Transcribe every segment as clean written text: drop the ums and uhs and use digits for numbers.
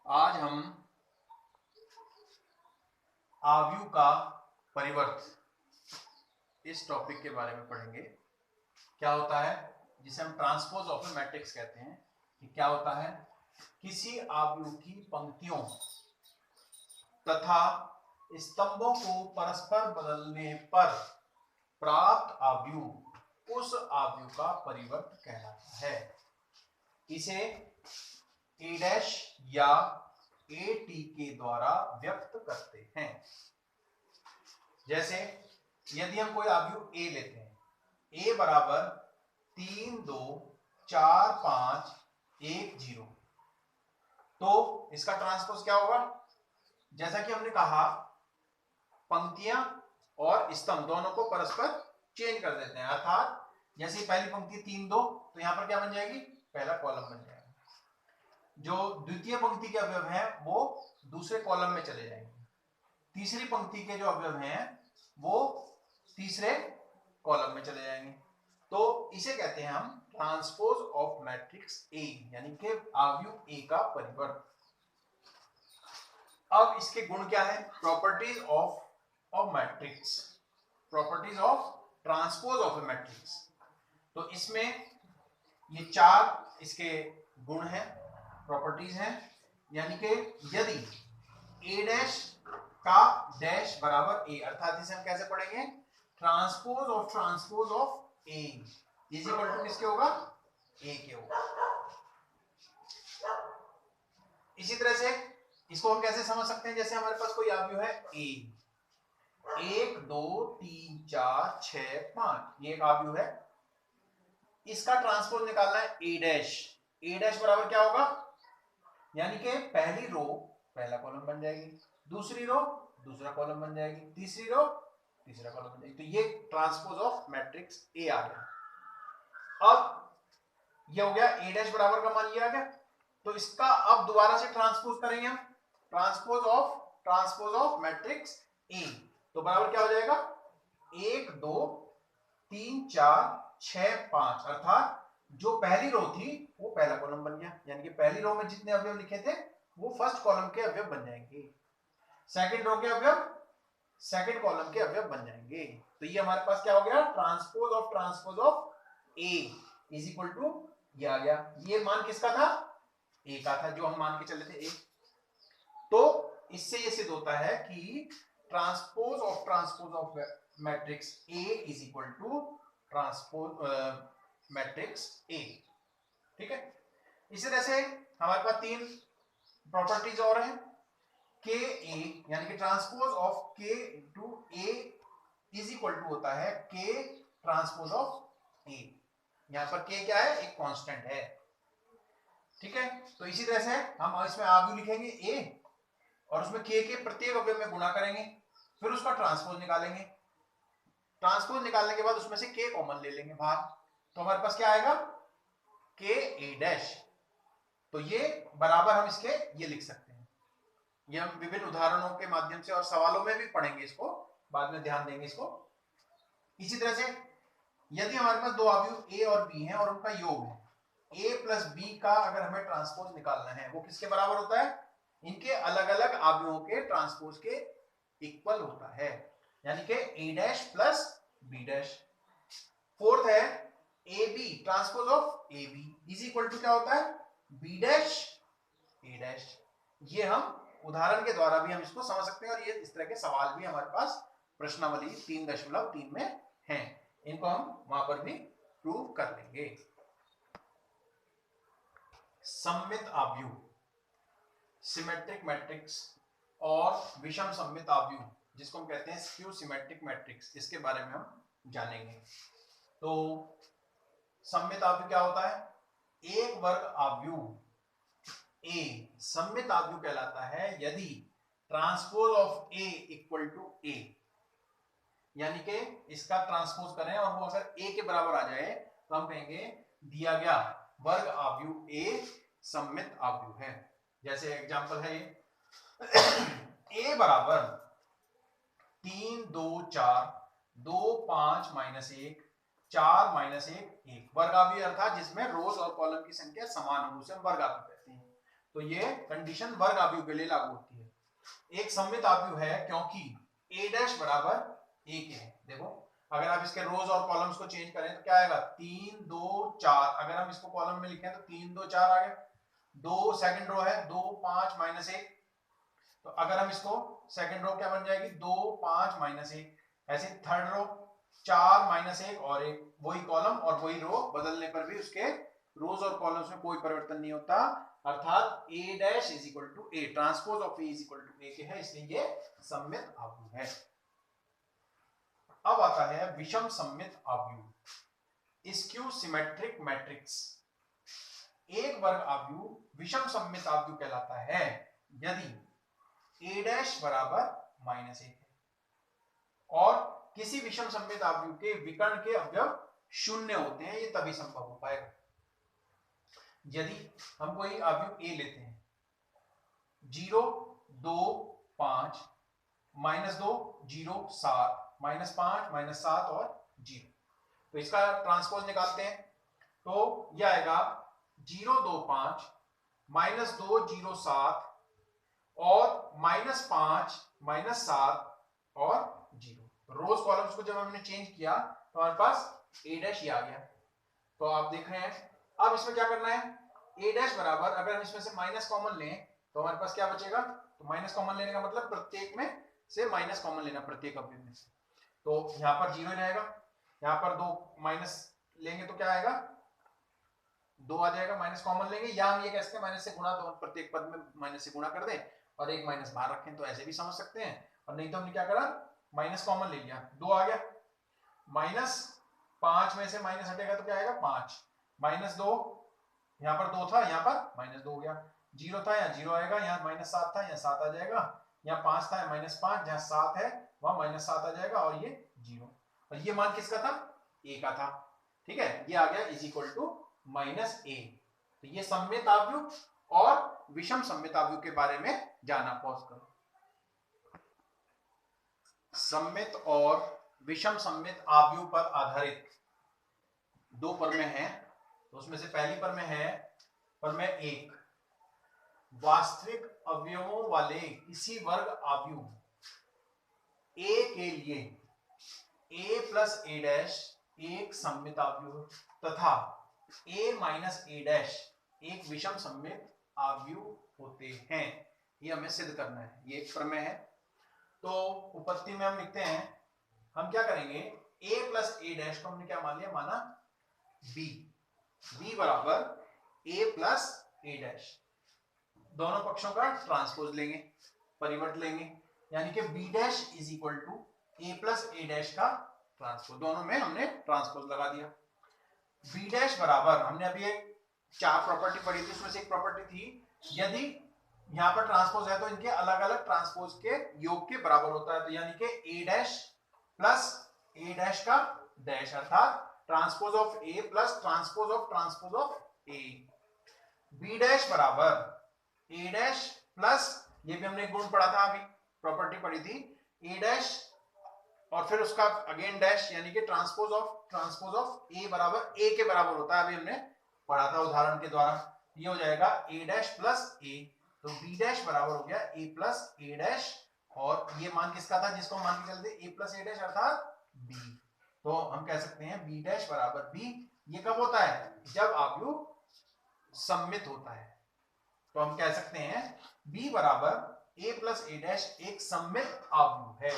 आज हम आव्यूह का परिवर्त इस टॉपिक के बारे में पढ़ेंगे। क्या होता है, जिसे हम ट्रांसपोज ऑफ ए मैट्रिक्स कहते हैं, कि क्या होता है किसी आव्यूह की पंक्तियों तथा स्तंभों को परस्पर बदलने पर प्राप्त आव्यूह उस आव्यूह का परिवर्त कहलाता है। इसे ए डैश या ए टी के द्वारा व्यक्त करते हैं। जैसे यदि हम कोई आव्यूह ए लेते हैं, ए बराबर 3 2 4 5 1 0, तो इसका ट्रांसपोज क्या होगा? जैसा कि हमने कहा, पंक्तियां और स्तंभ दोनों को परस्पर चेंज कर देते हैं। अर्थात जैसे पहली पंक्ति 3 2, तो यहां पर क्या बन जाएगी? पहला कॉलम बन जाएगा। जो द्वितीय पंक्ति के अवयव हैं वो दूसरे कॉलम में चले जाएंगे। तीसरी पंक्ति के जो अवयव हैं वो तीसरे कॉलम में चले जाएंगे। तो इसे कहते हैं हम ट्रांसपोज ऑफ मैट्रिक्स ए, यानी कि आव्यूह ए का परिवर्त। अब इसके गुण क्या है? Properties of matrix, properties of transpose of A matrix. तो इसमें ये 4 इसके गुण हैं, प्रॉपर्टीज हैं। यानी कि यदि ए डैश का डैश बराबर ए, अर्थात इसे हम कैसे पढ़ेंगे? Transpose of A is equal to किसके होगा? ए के होगा। इसी तरह से इसको हम कैसे समझ सकते हैं? जैसे हमारे पास कोई आव्यूह है ए, 1 2 3 4 6 5, ये एक आव्यूह है। इसका ट्रांसपोज निकालना है ए डैश। ए डैश बराबर क्या होगा? यानी कि पहली रो पहला कॉलम बन जाएगी, दूसरी रो दूसरा कॉलम बन जाएगी, तीसरी रो तीसरा कॉलम बन जाएगी। तो ये ट्रांसपोज ऑफ मैट्रिक्स ए आ गया। अब ये हो गया ए डैश बराबर का मान ये आ गया। तो इसका अब दोबारा से ट्रांसपोज करेंगे हम, ट्रांसपोज ऑफ मैट्रिक्स ए। तो बराबर क्या हो जाएगा? 1 2 3 4 6 5, अर्थात जो पहली रो थी वो पहला कॉलम बन गया। यानी कि पहली रो में जितने अवयव लिखे थे वो फर्स्ट कॉलम के अवयव बन जाएंगे, सेकंड रो के अवयव सेकंड कॉलम के अवयव बन जाएंगे। तो ये हमारे पास क्या हो गया? Transpose of A is equal to ये आ गया। ये मान किसका था? ए का था, जो हम मान के चले थे ए। तो इससे ये सिद्ध होता है कि transpose of matrix A is equal to transpose matrix A. ठीक है। इसी तरह से हमारे पास 3 प्रॉपर्टीज और हैं। के ए, यानी कि transpose of K two A is equal to होता है के ट्रांसपोज ऑफ ए। यहां पर के क्या है? एक कांस्टेंट है। ठीक है। तो इसी तरह से हम इसमें आव्यूह लिखेंगे ए और उसमें के प्रत्येक अवयव में गुणा करेंगे, फिर उसका ट्रांसपोज निकालेंगे। ट्रांसपोज निकालने के बाद उसमें से के कॉमन ले लेंगे बाहर, तो हमारे पास क्या आएगा? के ए डैश। तो ये बराबर हम इसके ये लिख सकते हैं। ये हम विभिन्न उदाहरणों के माध्यम से और सवालों में भी पढ़ेंगे, इसको बाद में ध्यान देंगे इसको। इसी तरह से यदि हमारे पास 2 आव्यूह ए और बी हैं और उनका योग है, ए प्लस बी का अगर हमें ट्रांसपोज निकालना है, वो किसके बराबर होता है? इनके अलग अलग आव्यूहों के ट्रांसपोज के इक्वल होता है, यानी कि A dash plus B dash. Fourth है A B, transpose of A B is equal to क्या होता है? B dash A dash. ये हम उदाहरण के द्वारा भी हम इसको समझ सकते हैं, और ये इस तरह के सवाल भी हमारे पास प्रश्नावली 3.3 में हैं। इनको हम वहां पर भी प्रूव कर लेंगे। सममित आव्यूह, सिमेट्रिक मैट्रिक्स और विषम सममित आव्यूह, जिसको हम कहते हैं स्क्यू सिमेट्रिक मैट्रिक्स, इसके बारे में हम जानेंगे। तो सममित आव्यूह क्या होता है? एक वर्ग आव्यूह ए सममित आव्यूह कहलाता है यदि transpose of A equal to A, यानी कि इसका ट्रांसपोज करें और वो अगर ए के बराबर आ जाए तो हम कहेंगे दिया गया वर्ग आव्यूह ए सममित आव्यूह है। जैसे एग्जांपल है ये ए बराबर 3 2 4 2 5 -1 4 -1 1, वर्ग आव्यूह अर्थात जिसमें रोज और कॉलम की संख्या समान हो, उसे हम वर्ग आव्यूह कहते हैं। तो ये कंडीशन वर्ग आव्यूह के लिए लागू होती है। एक सममित आव्यूह है क्योंकि a डैश बराबर a के है। देखो अगर आप इसके रोज और कॉलम्स को चेंज करें तो क्या आएगा 3 2 4। अगर हम इसको कॉलम में लिखें तो 3 2 4 आ गया। 2 सेकंड रो है 2 5 -1। तो अगर हम इसको सेकंड रो क्या बन जाएगी 2 5 -1। ऐसे थर्ड रो 4 -1 और 1। वही कॉलम और वही रो बदलने पर भी उसके रोज और कॉलम्स में कोई परिवर्तन नहीं होता, अर्थात a dash is equal to a, transpose of a is equal to a के है, इसलिए ये सममित आव्यूह है। अब आता है विषम सममित आव्यूह, स्क्यू सिमेट्रिक मैट्रिक्स। एक वर्ग आव्यूह विषम सममित आव्यूह कहलाता है यदि a डैश बराबर -1 है और किसी विषम सममित आव्यूह के विकर्ण के अवयव शून्य होते हैं। ये तभी संभव हो पाएगा यदि हम कोई आव्यूह a लेते हैं 0 2 5 -2 0 7 -5 -7 और 0। तो इसका ट्रांसपोज निकालते हैं तो यह आएगा 0 2 5 -2 0 7 और -5 -7 और 0। रोज कॉलम्स को जब हमने चेंज किया तो हमारे पास a डैश ये आ गया। तो आप देख रहे हैं अब इसमें क्या करना है, a डैश बराबर अगर हम इसमें से माइनस कॉमन लें तो हमारे पास क्या बचेगा। तो माइनस कॉमन लेने का मतलब प्रत्येक में से माइनस कॉमन लेना, प्रत्येक अवयव में से। तो यहां पर 0 रहेगा, यहां पर 2 माइनस लेंगे तो क्या आएगा 2 आ जाएगा, माइनस कॉमन लेंगे, या हम ये कह सकते हैं माइनस से गुणा, तो प्रत्येक पद में माइनस से गुणा कर दें और एक माइनस बाहर रखें, तो ऐसे भी समझ सकते हैं। और नहीं तो हमने क्या करा माइनस कॉमन ले लिया, 2 आ गया, -5 में से माइनस हटेगा तो क्या आएगा 5, -2 यहाँ पर 2 था, यहाँ पर -2 हो गया, 0 था यहाँ 0 आएगा, यहाँ -7 था यहाँ 7 आ जाएगा, यहाँ 5 था -5, जहाँ 7 है वहां -7 आ जाएगा और ये 0। और ये मान किसका था, a का था। ठीक है, ये आ गया इज इक्वल टू -a। तो ये सममित आव्यूह और विषम सममित आव्यूह के बारे में जाना। पॉज करो। सममित और विषम सममित आव्यूह पर आधारित 2 प्रमेय हैं। तो उसमें से पहली प्रमेय है प्रमेय 1, वास्तविक अवयवों वाले किसी वर्ग आव्यूह a के लिए a प्लस a डैश एक सममित आव्यूह तथा a माइनस a डैश एक विषम सममित आव्यूह होते हैं। ये हमें सिद्ध करना है, ये एक प्रमेय है। तो उपपत्ति में हम लिखते हैं, हम क्या करेंगे a प्लस a डैश को हमने क्या मान लिया, माना b बराबर a प्लस a डैश। दोनों पक्षों का ट्रांसपोज लेंगे, परिवर्त लेंगे, यानी कि b dash is equal to a plus a dash का ट्रांसपोज। दोनों में हमने ट्रांसपोज लगा दिया। b डैश बराबर, हमने अभी एक 4 प्रॉपर्टी पढ़ी थी, उसमें से एक प्रॉपर्टी थी यदि यहाँ पर ट्रांसपोज है तो इनके अलग अलग ट्रांसपोज के योग के बराबर होता है। तो यानी कि a dash plus a dash का डैश, अर्थात transpose of a plus transpose of a। b dash बराबर a डैश प्लस, ये भी हमने गुण पढ़ा था, अभी प्रॉपर्टी पढ़ी थी, a डैश और फिर उसका अगेन डैश, यानी कि ट्रांसपोज ऑफ a बराबर a के बराबर होता है, अभी हमने पढ़ा था उदाहरण के द्वारा। ये हो जाएगा a डैश प्लस a, तो b डैश बराबर हो गया a प्लस a डैश, और ये मान किसका था जिसको मान के चलते a प्लस a डैश अर्थात b। तो हम कह सकते हैं b डैश बराबर b। ये कब होता है, जब आव्यूह सममित होता है। तो हम कह सकते हैं b बराबर a प्लस a डैश एक सममित आव्यूह है।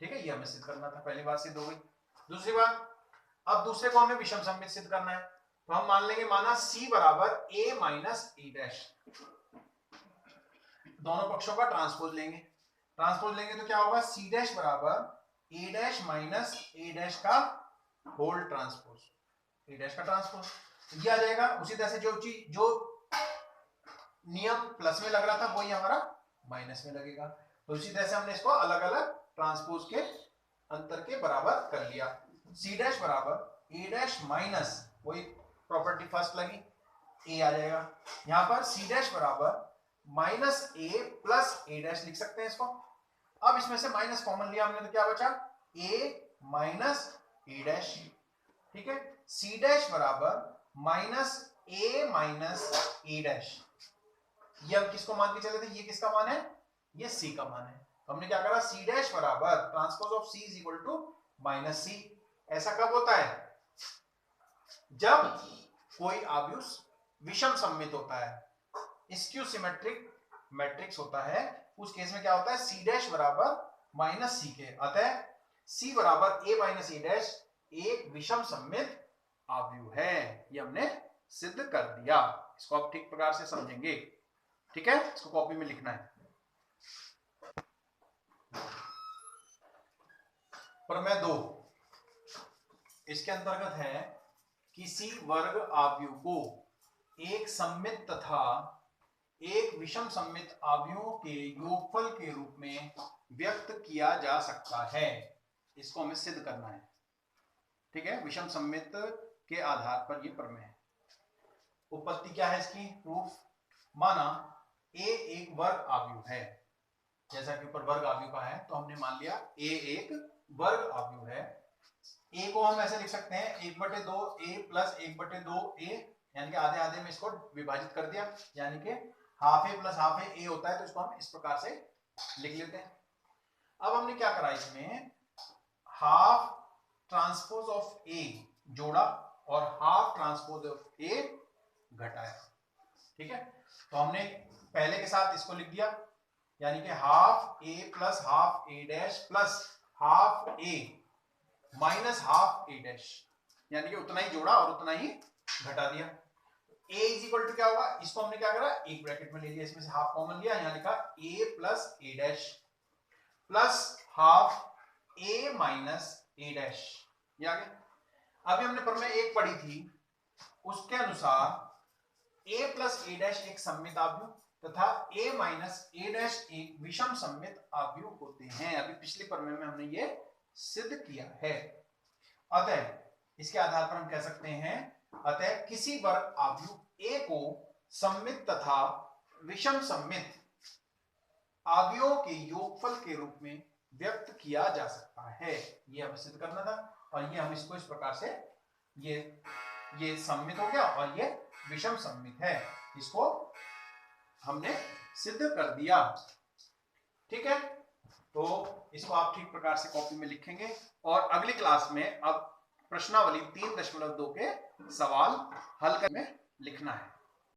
ठीक है, ये हमें सिद्ध करना था, पहली बात सिद्ध हो गई। दूसरी बात, अब दूसरे को हमें विषम सममित सिद्ध करना है, तो हम मान लेंगे, माना c बराबर a माइनस a डैश। दोनों पक्षों का ट्रांसपोज लेंगे, तो क्या होगा c डैश बराबर a dash minus a dash का होल ट्रांसपोज, a डैश का ट्रांसपोज, ये आ जाएगा। उसी तरह से जो नियम प्लस में लग रहा था वही हमारा माइनस में लगेगा। तो इसी तरह से हमने इसको अलग अलग ट्रांसपोज के अंतर के बराबर कर लिया। c डैश बराबर a डैश माइनस, वही प्रॉपर्टी फर्स्ट लगी, a आ जाएगा। यहां पर c डैश बराबर minus a plus a dash लिख सकते हैं इसको। अब इसमें से माइनस कॉमन लिया हमने, तो क्या बचा a माइनस a डैश। ठीक है, c डैश बराबर minus a minus a dash, ये हम किसको मान के चले थे, ये किसका मान है, ये सी का मान है। तो हमने क्या करा, सी डैश बराबर transpose of C is equal to minus C. ऐसा कब होता है, जब कोई आव्यूह विषम सममित होता है, स्क्यू सिमेट्रिक मैट्रिक्स होता है, उस केस में क्या होता है, सी डैश बराबर माइनस सी के, अतः सी बराबर ए माइनस ए डैश एक विषम सममित आव्यूह है। ये हमने सिद्ध कर दिया। इसको आप ठीक प्रकार से समझेंगे, ठीक है, इसको कॉपी में लिखना है। प्रमेय 2 इसके अंतर्गत है, किसी वर्ग आव्यूह को एक सममित तथा एक विषम सममित आव्यूहों के योगफल के रूप में व्यक्त किया जा सकता है। इसको हमें सिद्ध करना है, ठीक है, विषम सममित के आधार पर ये प्रमेय है। उत्पत्ति क्या है इसकी, प्रूफ। माना ए एक वर्ग आव्यूह है, जैसा कि ऊपर वर्ग आव्यूह का है, तो हमने मान लिया ए एक वर्ग आव्यूह है। ए को हम ऐसे लिख सकते हैं 1/2 ए प्लस 1/2 ए, यानी कि आधे आधे में इसको विभाजित कर दिया, यानी कि हाफ ए प्लस हाफ ए होता है, तो इसको हम इस प्रकार से लिख लेते हैं। अब हमने क्या करा, इसमें हाफ ट्रांसपोज ऑफ ए जोड़ा और हाफ ट्रांसपोज ऑफ ए घटाया, ठीक है। तो हमने पहले के साथ इसको लिख दिया, यानी कि हाफ ए प्लस हाफ ए डैश प्लस हाफ ए माइनस हाफ ए डैश, यानी कि उतना ही जोड़ा और उतना ही घटा दिया। a इज इक्वल टू क्या होगा, इसको हमने क्या करा, एक ब्रैकेट में ले लिया, इसमें से हाफ कॉमन लिया, यहां लिखा a plus A dash plus half a minus A dash, ये आ गया। अभी हमने प्रमेय 1 पढ़ी थी, उसके अनुसार a प्लस ए डैश एक सममित आव्यूह तथा a माइनस ए डैश एक विषम सममित आव्यूह होते हैं। अभी पिछले प्रमेय में हमने ये सिद्ध किया है। अतः इसके आधार पर हम कह सकते हैं, अतः किसी वर्ग आव्यूह A को सममित तथा विषम सममित आव्यूहों के योगफल के रूप में व्यक्त किया जा सकता है। ये हमें सिद्ध करना था, और ये हम इसको इस प्रकार से, ये सममित हो गया और ये विषम सममित है, इसको हमने सिद्ध कर दिया, ठीक है। तो इसको आप ठीक प्रकार से कॉपी में लिखेंगे, और अगली क्लास में अब प्रश्नावली 3.2 के सवाल हल करने लिखना है।